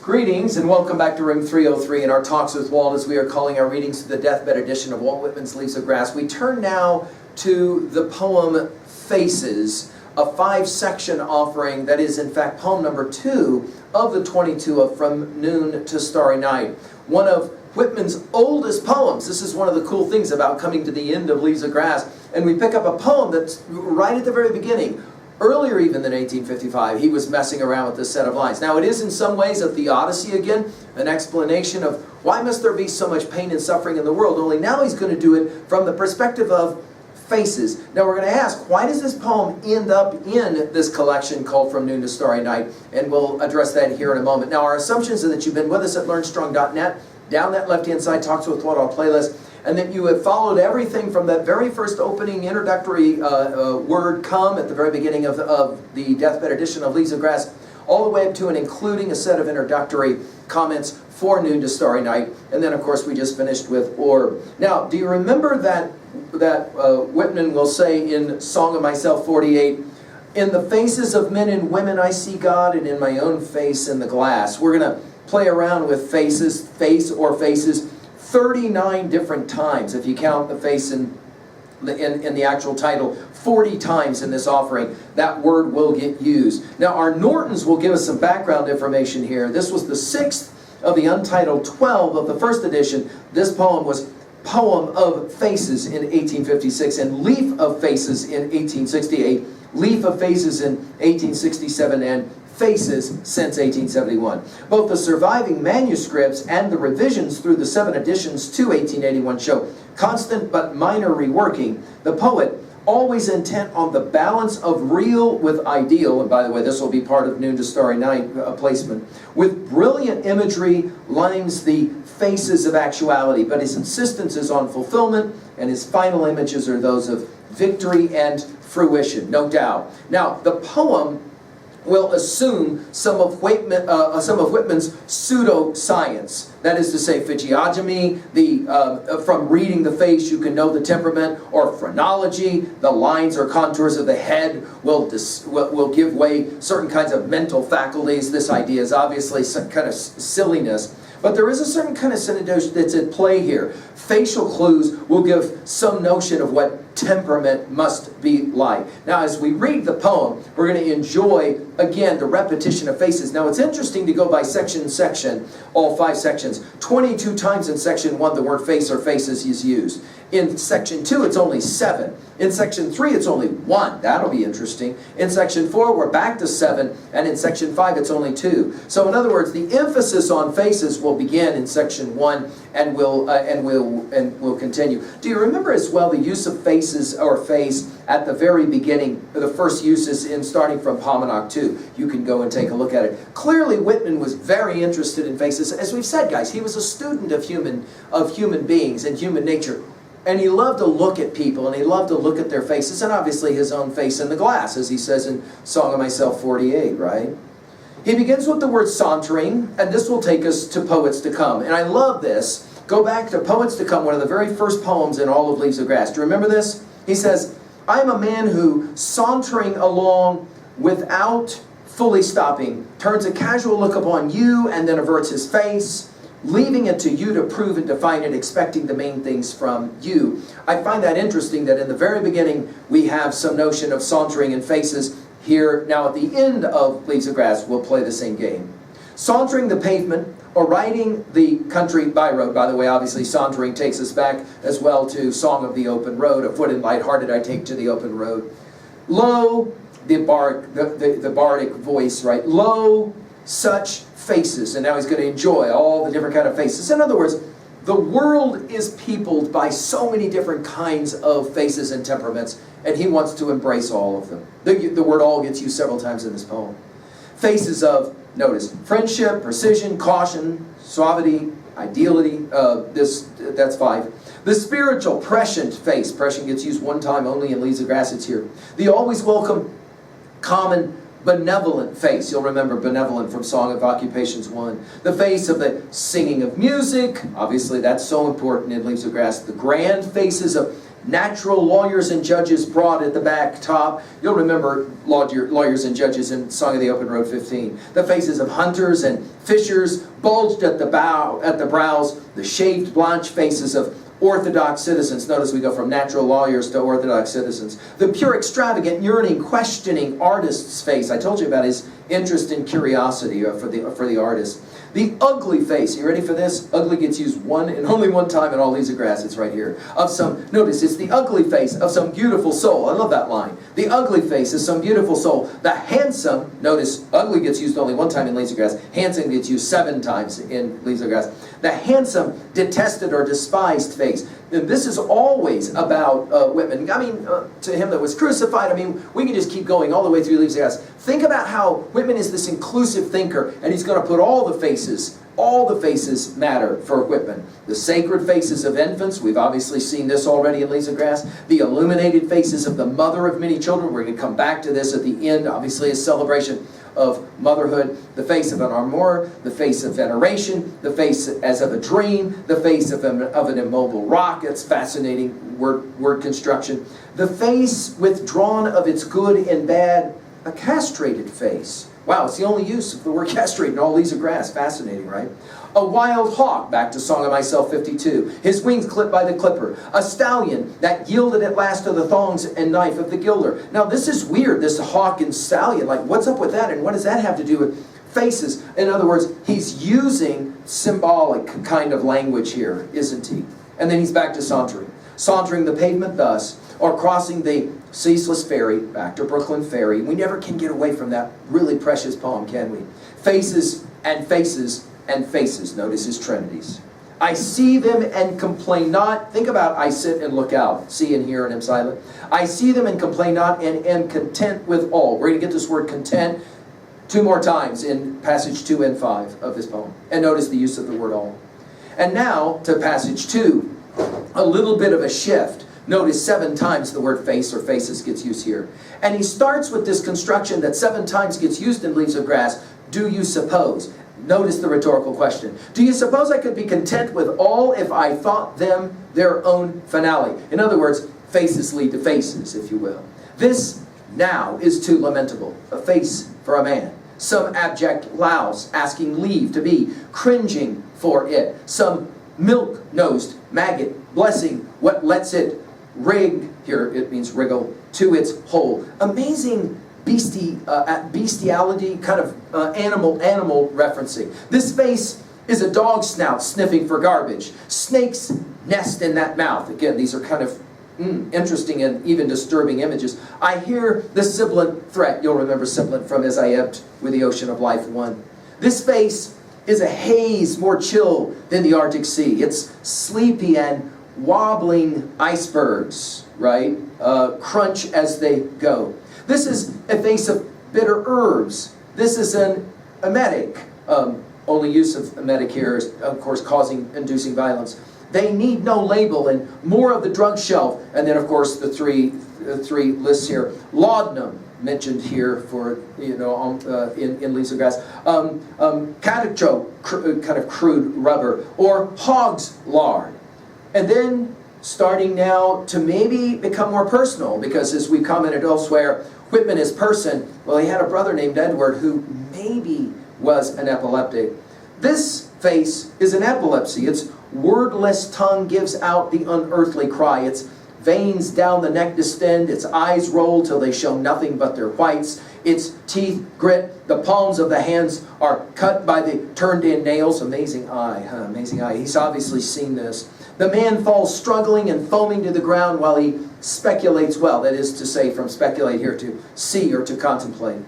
Greetings and welcome back to Room 303 in our Talks with Walt, as we are calling our readings to the deathbed edition of Walt Whitman's Leaves of Grass. We turn now to the poem Faces, a 5-section offering that is in fact poem number 2 of the 22 of From Noon to Starry Night. One of Whitman's oldest poems. This is one of the cool things about coming to the end of Leaves of Grass. And we pick up a poem that's right at the very beginning. Earlier even than 1855, he was messing around with this set of lines. Now it is in some ways a theodicy again, an explanation of why must there be so much pain and suffering in the world, only now he's going to do it from the perspective of faces. Now we're going to ask, why does this poem end up in this collection called From Noon to Starry Night? And we'll address that here in a moment. Now our assumptions are that you've been with us at LearnStrong.net, down that left-hand side Talks with Walt playlist, and that you have followed everything from that very first opening introductory word come at the very beginning of the deathbed edition of Leaves of Grass, all the way up to and including a set of introductory comments for Noon to Starry Night, and then of course we just finished with Orb. Now, do you remember that Whitman will say in Song of Myself 48, "In the faces of men and women I see God, and in my own face in the glass." We're going to play around with faces, face or faces, 39 different times, if you count the face in the actual title. 40 times in this offering, that word will get used. Now, our Nortons will give us some background information here. This was the 6th of the untitled 12 of the first edition. This poem was Poem of Faces in 1856, and Leaf of Faces in 1868, Leaf of Faces in 1867, and Faces since 1871. Both the surviving manuscripts and the revisions through the 7 editions to 1881 show constant but minor reworking. The poet, always intent on the balance of real with ideal, and by the way, this will be part of Noon to Starry Night placement, with brilliant imagery lines the faces of actuality, but his insistence is on fulfillment, and his final images are those of victory and fruition, no doubt. Now, the poem will assume some of Whitman's pseudo-science. That is to say, physiognomy, from reading the face you can know the temperament, or phrenology, the lines or contours of the head will give way certain kinds of mental faculties. This idea is obviously some kind of silliness. But there is a certain kind of synecdoche that's at play here. Facial clues will give some notion of what temperament must be like. Now, as we read the poem, we're going to enjoy, again, the repetition of faces. Now, it's interesting to go by section, all 5 sections. 22 times in section 1, the word face or faces is used. In section 2, it's only 7. In section 3, it's only 1. That'll be interesting. In section 4, we're back to 7. And in section 5, it's only 2. So in other words, the emphasis on faces will begin in section 1 and will continue. Do you remember as well the use of faces or face at the very beginning? The first use is in starting from Palmanock 2. You can go and take a look at it. Clearly, Whitman was very interested in faces. As we've said, guys, he was a student of human beings and human nature. And he loved to look at people, and he loved to look at their faces, and obviously his own face in the glass, as he says in Song of Myself 48, right? He begins with the word sauntering, and this will take us to Poets to Come. And I love this. Go back to Poets to Come, one of the very first poems in all of Leaves of Grass. Do you remember this? He says, "I am a man who, sauntering along without fully stopping, turns a casual look upon you and then averts his face, leaving it to you to prove and define it, expecting the main things from you." I find that interesting that in the very beginning we have some notion of sauntering and faces. Here, now at the end of Leaves of Grass, we'll play the same game. Sauntering the pavement, or riding the country byroad. By the way, obviously sauntering takes us back as well to Song of the Open Road. "Afoot and light-hearted I take to the open road." Lo, the bardic voice, right? Lo, such faces. And now he's going to enjoy all the different kind of faces. In other words, the world is peopled by so many different kinds of faces and temperaments, and he wants to embrace all of them. The word all gets used several times in this poem. Faces of, notice, friendship, precision, caution, suavity, ideality. That's 5. The spiritual, prescient face. Prescient gets used 1 time only in Leaves of Grass. It's here. The always welcome, common, benevolent face. You'll remember benevolent from Song of Occupations 1. The face of the singing of music. Obviously, that's so important in Leaves of Grass. The grand faces of natural lawyers and judges broad at the back top. You'll remember lawyers and judges in Song of the Open Road 15. The faces of hunters and fishers bulged at the brows, the shaved blanched faces of orthodox citizens. Notice we go from natural lawyers to orthodox citizens. The pure, extravagant, yearning, questioning artist's face. I told you about his interest and curiosity for the artist. The ugly face. You ready for this? Ugly gets used only one time in All Leaves of Grass. It's right here. Notice, it's the ugly face of some beautiful soul. I love that line. The ugly face is some beautiful soul. The handsome, notice, ugly gets used only one time in Leaves of Grass. Handsome gets used 7 times in Leaves of Grass. The handsome, detested, or despised face. And this is always about Whitman. I mean, to him that was crucified. I mean, we can just keep going all the way through Leaves of Grass. Think about how Whitman is this inclusive thinker, and he's going to put all the faces matter for Whitman. The sacred faces of infants, we've obviously seen this already in Leaves of Grass. The illuminated faces of the mother of many children. We're going to come back to this at the end, obviously a celebration of motherhood. The face of an amour, the face of veneration, the face as of a dream, the face of an immobile rock. It's fascinating word construction. The face withdrawn of its good and bad, a castrated face. Wow, it's the only use of the word castrate in All Leaves of Grass. Fascinating, right? A wild hawk, back to Song of Myself 52. His wings clipped by the clipper. A stallion that yielded at last to the thongs and knife of the gilder. Now this is weird, this hawk and stallion. Like, what's up with that? And what does that have to do with faces? In other words, he's using symbolic kind of language here, isn't he? And then he's back to sauntering. Sauntering the pavement thus, or crossing the ceaseless ferry, back to Brooklyn Ferry. We never can get away from that really precious poem, can we? Faces and faces and faces. Notice his trinities. I see them and complain not. Think about I sit and look out. See and hear and am silent. I see them and complain not and am content with all. We're going to get this word content 2 more times in passage 2 and 5 of this poem. And notice the use of the word all. And now to passage 2. A little bit of a shift. Notice 7 times the word face or faces gets used here. And he starts with this construction that 7 times gets used in Leaves of Grass. Do you suppose? Notice the rhetorical question. Do you suppose I could be content with all if I thought them their own finale? In other words, faces lead to faces, if you will. This now is too lamentable. A face for a man. Some abject louse asking leave to be, cringing for it. Some milk-nosed maggot blessing what lets it rig, here it means wriggle, to its hole. Amazing bestiality, kind of animal referencing. This face is a dog snout sniffing for garbage. Snakes nest in that mouth. Again, these are kind of interesting and even disturbing images. I hear the sibilant threat. You'll remember sibilant from As I Ebbed with the Ocean of Life 1. This face is a haze more chill than the Arctic Sea. It's sleepy and wobbling icebergs, right? Crunch as they go. This is a face of bitter herbs. This is an emetic. Only use of emetic here is, of course, inducing violence. They need no label, and more of the drug shelf. And then, of course, the three lists here. Laudanum, mentioned here for, in Leaves of Grass. Catechoke, kind of crude rubber, or hog's lard. And then, starting now to maybe become more personal, because as we commented elsewhere, Whitman is person. Well, he had a brother named Edward who maybe was an epileptic. This face is an epilepsy. Its wordless tongue gives out the unearthly cry. Its veins down the neck distend. Its eyes roll till they show nothing but their whites. Its teeth grit. The palms of the hands are cut by the turned-in nails. Amazing eye, huh? Amazing eye. He's obviously seen this. The man falls struggling and foaming to the ground while he speculates well. That is to say, from speculate here to see or to contemplate.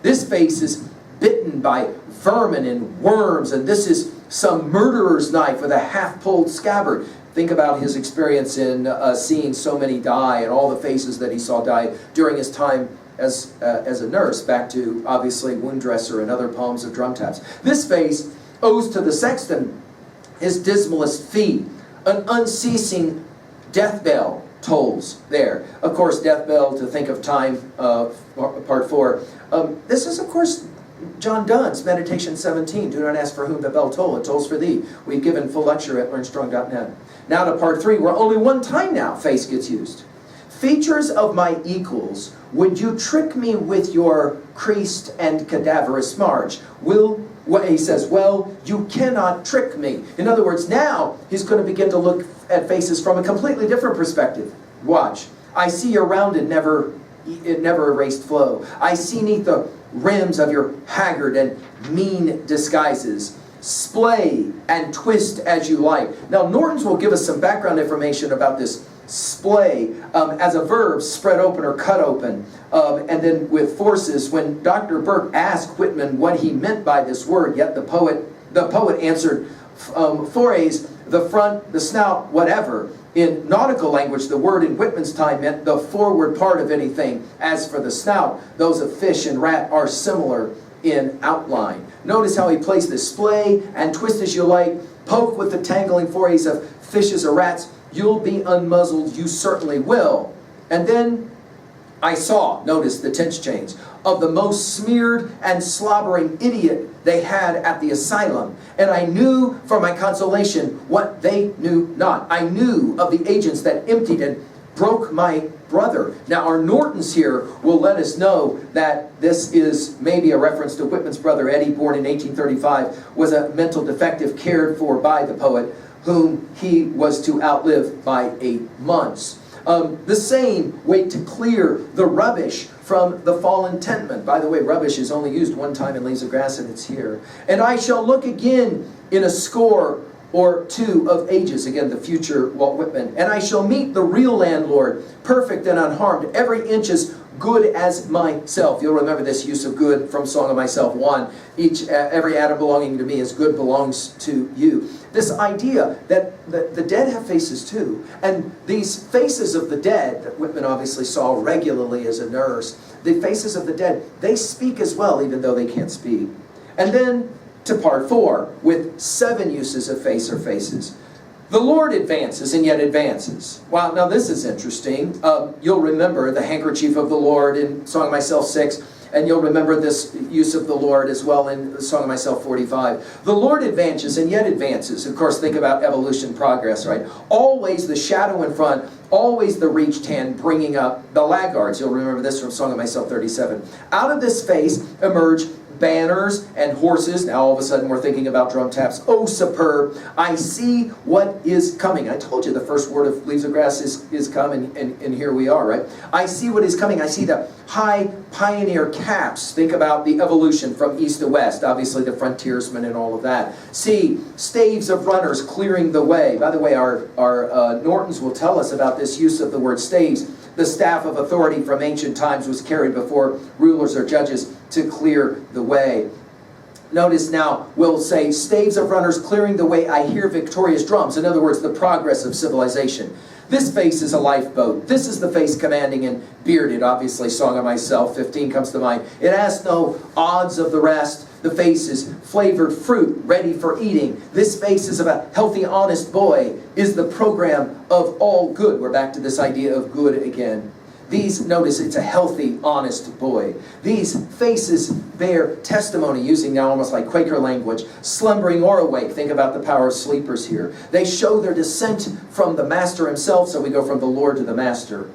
This face is bitten by vermin and worms, and this is some murderer's knife with a half-pulled scabbard. Think about his experience in seeing so many die and all the faces that he saw die during his time as a nurse, back to, obviously, Wound Dresser and other poems of drum taps. This face owes to the sexton his dismalest fee. An unceasing death bell tolls there. Of course, death bell, to think of time, part 4. This is, of course, John Donne's Meditation 17, do not ask for whom the bell toll, it tolls for thee. We've given full lecture at learnstrong.net. Now to part 3, where only one time now face gets used. Features of my equals, would you trick me with your creased and cadaverous march? He says, well, you cannot trick me. In other words, now he's going to begin to look at faces from a completely different perspective. Watch. I see your rounded, never erased flow. I see neath the rims of your haggard and mean disguises. Splay and twist as you like. Now, Norton's will give us some background information about this splay as a verb, spread open or cut open. And then with forces, when Dr. Burke asked Whitman what he meant by this word, yet the poet answered, fores, the front, the snout, whatever. In nautical language, the word in Whitman's time meant the forward part of anything. As for the snout, those of fish and rat are similar in outline. Notice how he placed this: splay and twist as you like, poke with the tangling fores of fishes or rats, you'll be unmuzzled, you certainly will. And then I saw, notice the tense change, of the most smeared and slobbering idiot they had at the asylum. And I knew for my consolation what they knew not. I knew of the agents that emptied and broke my brother. Now our Nortons here will let us know that this is maybe a reference to Whitman's brother Eddie, born in 1835, was a mental defective cared for by the poet, whom he was to outlive by 8 months. The same way to clear the rubbish from the fallen tenement. By the way, rubbish is only used one time in Leaves of Grass, and it's here. And I shall look again in a score or two of ages, again the future Walt Whitman, and I shall meet the real landlord, perfect and unharmed, every inch as good as myself. You'll remember this use of good from Song of Myself 1. Every atom belonging to me is good belongs to you. This idea that the dead have faces too, and these faces of the dead that Whitman obviously saw regularly as a nurse, the faces of the dead, they speak as well, even though they can't speak. And then to part 4, with 7 uses of face or faces. The Lord advances and yet advances. Wow, now this is interesting. You'll remember the handkerchief of the Lord in Song of Myself 6, and you'll remember this use of the Lord as well in Song of Myself 45. The Lord advances and yet advances. Of course, think about evolution, progress, right? Always the shadow in front, always the reached hand bringing up the laggards. You'll remember this from Song of Myself 37. Out of this face emerge banners and horses. Now all of a sudden we're thinking about drum taps. Oh, superb. I see what is coming. I told you the first word of Leaves of Grass is come, and here we are, right? I see what is coming. I see the high pioneer caps. Think about the evolution from east to west. Obviously the frontiersmen and all of that. See staves of runners clearing the way. By the way, our Nortons will tell us about this use of the word staves. The staff of authority from ancient times was carried before rulers or judges to clear the way. Notice now, we'll say, staves of runners clearing the way, I hear victorious drums. In other words, the progress of civilization. This face is a lifeboat. This is the face commanding and bearded. Obviously, Song of Myself 15 comes to mind. It asks no odds of the rest. The face is flavored fruit, ready for eating. This face is of a healthy, honest boy, is the program of all good. We're back to this idea of good again. Notice it's a healthy, honest boy. These faces bear testimony, using now almost like Quaker language, slumbering or awake. Think about the power of sleepers here. They show their descent from the Master himself, so we go from the Lord to the Master.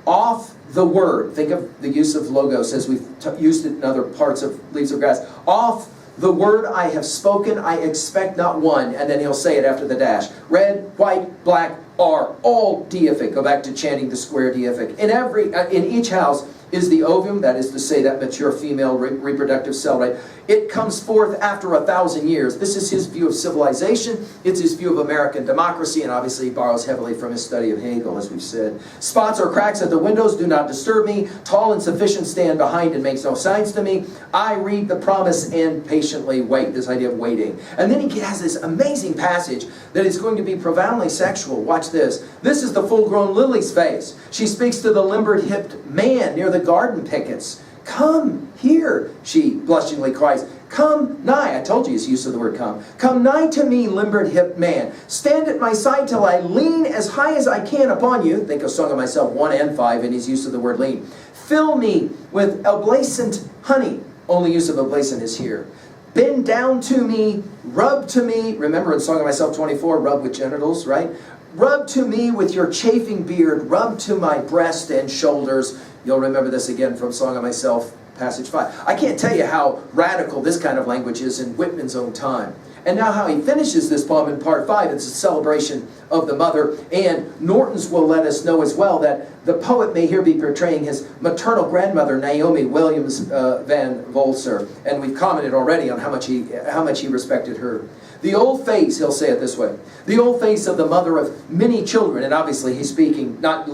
Off the word, think of the use of logos as we've used it in other parts of Leaves of Grass. Off the word I have spoken, I expect not one. And then he'll say it after the dash. Red, white, black are all deific. Go back to chanting the square deific. In each house is the ovum, that is to say that mature female reproductive cell, right? It comes forth after 1,000 years. This is his view of civilization. It's his view of American democracy, and obviously he borrows heavily from his study of Hegel, as we've said. Spots or cracks at the windows do not disturb me. Tall and sufficient stand behind and makes no signs to me. I read the promise and patiently wait. This idea of waiting. And then he has this amazing passage that is going to be profoundly sexual. Watch this. This is the full-grown lily's face. She speaks to the limbered-hipped man near the garden pickets. Come here, she blushingly cries. Come nigh. I told you his use of the word come. Come nigh to me, limbered-hipped man. Stand at my side till I lean as high as I can upon you. Think of Song of Myself 1 and 5 in his use of the word lean. Fill me with oblacent honey. only use of oblation is here. Bend down to me, rub to me. Remember in Song of Myself 24, rub with genitals, right? Rub to me with your chafing beard, rub to my breast and shoulders. You'll remember this again from Song of Myself, passage 5. I can't tell you how radical this kind of language is in Whitman's own time. And now how he finishes this poem in part 5, it's a celebration of the mother. And Norton's will let us know as well that the poet may here be portraying his maternal grandmother, Naomi Williams van Volser. And we've commented already on how much he respected her. The old face, he'll say it this way, the old face of the mother of many children. And obviously he's speaking not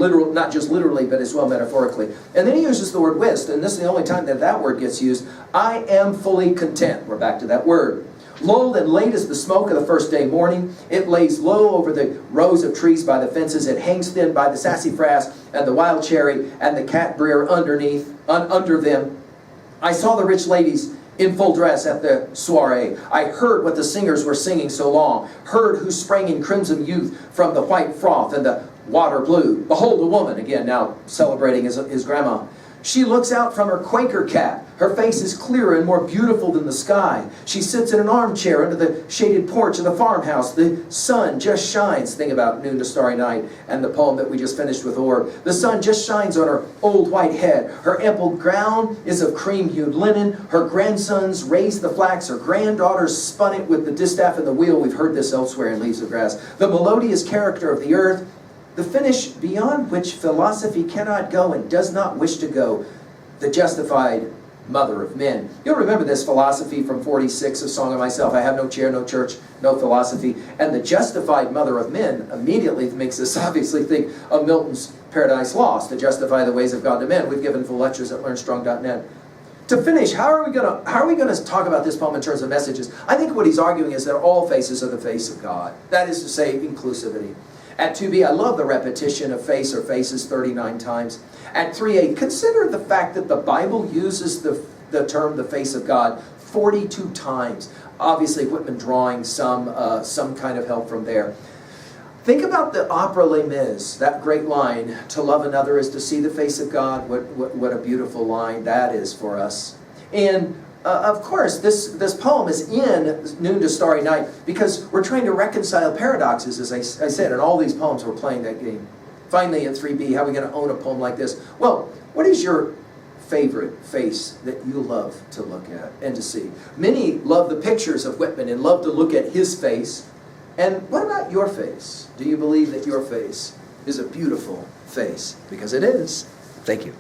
just literally, but as well metaphorically. And then he uses the word whist, and this is the only time that that word gets used. I am fully content. We're back to that word. Lulled and late as the smoke of the first day morning, it lays low over the rows of trees by the fences. It hangs thin by the sassafras and the wild cherry and the catbrier under them. I saw the rich ladies in full dress at the soiree. I heard what the singers were singing so long, heard who sprang in crimson youth from the white froth and the water blue. Behold a woman, again now celebrating his grandma. She looks out from her Quaker cap. Her face is clearer and more beautiful than the sky. She sits in an armchair under the shaded porch of the farmhouse. The sun just shines. Think about Noon to Starry Night and the poem that we just finished with Orb. The sun just shines on her old white head. Her ample gown is of cream-hued linen. Her grandsons raised the flax. Her granddaughters spun it with the distaff and the wheel. We've heard this elsewhere in Leaves of Grass. The melodious character of the earth, the finish beyond which philosophy cannot go and does not wish to go, the justified mother of men. You'll remember this philosophy from 46 of Song of Myself. I have no chair, no church, no philosophy. And the justified mother of men immediately makes us obviously think of Milton's Paradise Lost, to justify the ways of God to men. We've given full lectures at learnstrong.net. To finish, how are we going to talk about this poem in terms of messages? I think what he's arguing is that all faces are the face of God. That is to say, inclusivity. At 2b, I love the repetition of face or faces 39 times. At 3a, consider the fact that the Bible uses the term the face of God 42 times. Obviously, Whitman drawing some kind of help from there. Think about the opera Les Mis, that great line, to love another is to see the face of God. What a beautiful line that is for us. And of course, this poem is in Noon to Starry Night because we're trying to reconcile paradoxes, as I said, and all these poems we're playing that game. Finally, at 3b, how are we going to own a poem like this? Well, what is your favorite face that you love to look at and to see? Many love the pictures of Whitman and love to look at his face. And what about your face? Do you believe that your face is a beautiful face? Because it is. Thank you.